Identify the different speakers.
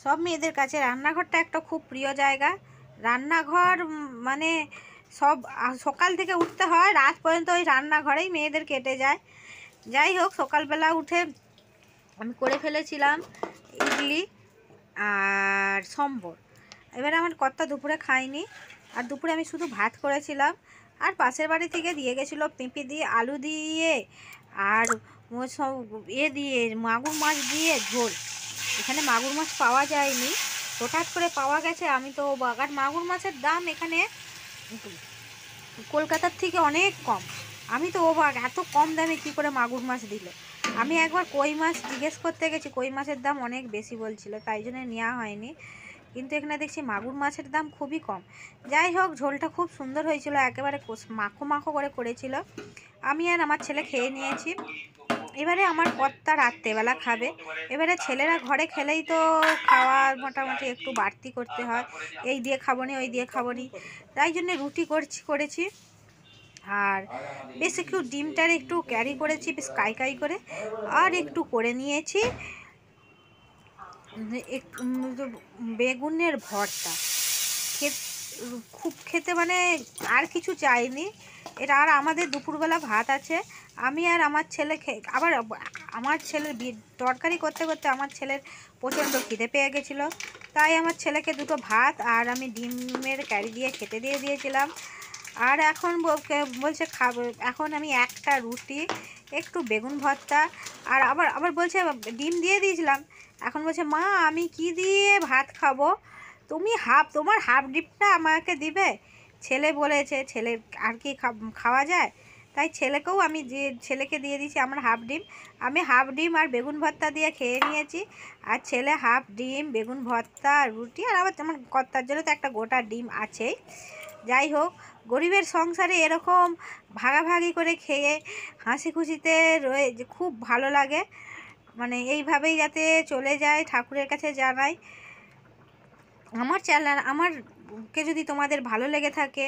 Speaker 1: সব মেয়েদের কাছে রান্নাঘরটা একটা খুব প্রিয় জায়গা। রান্নাঘর মানে সব সকাল থেকে উঠতে হয়, রাত পর্যন্ত ওই রান্নাঘরেই মেয়েদের কেটে যায়। যাই হোক, সকালবেলা উঠে আমি করে ফেলেছিলাম ইডলি আর সম্বর। এবারে আমার কর্তা দুপুরে খায়নি, আর দুপুরে আমি শুধু ভাত করেছিলাম। আর পাশের বাড়ি থেকে দিয়ে গেছিলো পেঁপে দিয়ে, আলু দিয়ে, আর সব দিয়ে মাগুর মাছ দিয়ে ঝোল। এখানে মাগুর মাছ পাওয়া যায়নি, হঠাৎ করে পাওয়া গেছে। আমি তো বাগান মাগুর মাছের দাম এখানে কলকাতার থেকে অনেক কম। আমি তো অবাক, এত কম দামে কি করে মাগুর মাছ দিল। আমি একবার কই মাছ জিজ্ঞেস করতে গেছি, কই মাছের দাম অনেক বেশি বলছিল, তাই জন্য নেওয়া হয়নি। কিন্তু এখানে দেখছি মাগুর মাছের দাম খুবই কম। যাই হোক, ঝোলটা খুব সুন্দর হয়েছিল, একেবারে মাখো মাখো করে করেছিল। আমি আর আমার ছেলে খেয়ে নিয়েছি। এবারে আমার কর্তা রাত্রেবেলা খাবে। এবারে ছেলেরা ঘরে খেলেই তো খাওয়া মোটামুটি একটু বাড়তি করতে হয়, এই দিয়ে খাবো নি ওই দিয়ে খাবো নি, তাই জন্য রুটি করেছি। আর বেশ একটু ডিমটার একটু ক্যারি করেছি বেশ কাই করে, আর একটু করে নিয়েছি বেগুনের ভর্তা। খুব খেতে মানে আর কিছু চাইনি এটা। আর আমাদের দুপুরবেলা ভাত আছে। আমি আর আমার ছেলে আবার আমার ছেলের তরকারি করতে করতে আমার ছেলের প্রচণ্ড খিদে পেয়ে গেছিলো, তাই আমার ছেলেকে দুটো ভাত আর আমি ডিমের ক্যারি দিয়ে খেতে দিয়ে দিয়েছিলাম। আর এখন বলছে খাবো। এখন আমি একটা রুটি, একটু বেগুন ভর্তা, আর আবার বলছে ডিম দিয়ে দিয়েছিলাম। এখন বলছে মা আমি কি দিয়ে ভাত খাবো, তুমি তোমার হাফ ডিমটা আমাকে দিবে। ছেলে বলেছে, ছেলে আর কি খাওয়া যায়, তাই ছেলেকেও আমি ছেলেকে দিয়ে দিয়েছি আমার হাফ ডিম। আমি হাফ ডিম আর বেগুন ভর্তা দিয়ে খেয়ে নিয়েছি, আর ছেলে হাফ ডিম বেগুন ভর্তা রুটি, আর আবার আমার কর্তার জন্য তো একটা গোটা ডিম আছেই। যাই হোক, গরিবের সংসারে এরকম ভাগাভাগি করে খেয়ে হাসি খুশিতে খুব ভালো লাগে। মানে এইভাবেই যাতে চলে যায়, ঠাকুরের কাছে জানাই। আমারকে যদি তোমাদের ভালো লেগে থাকে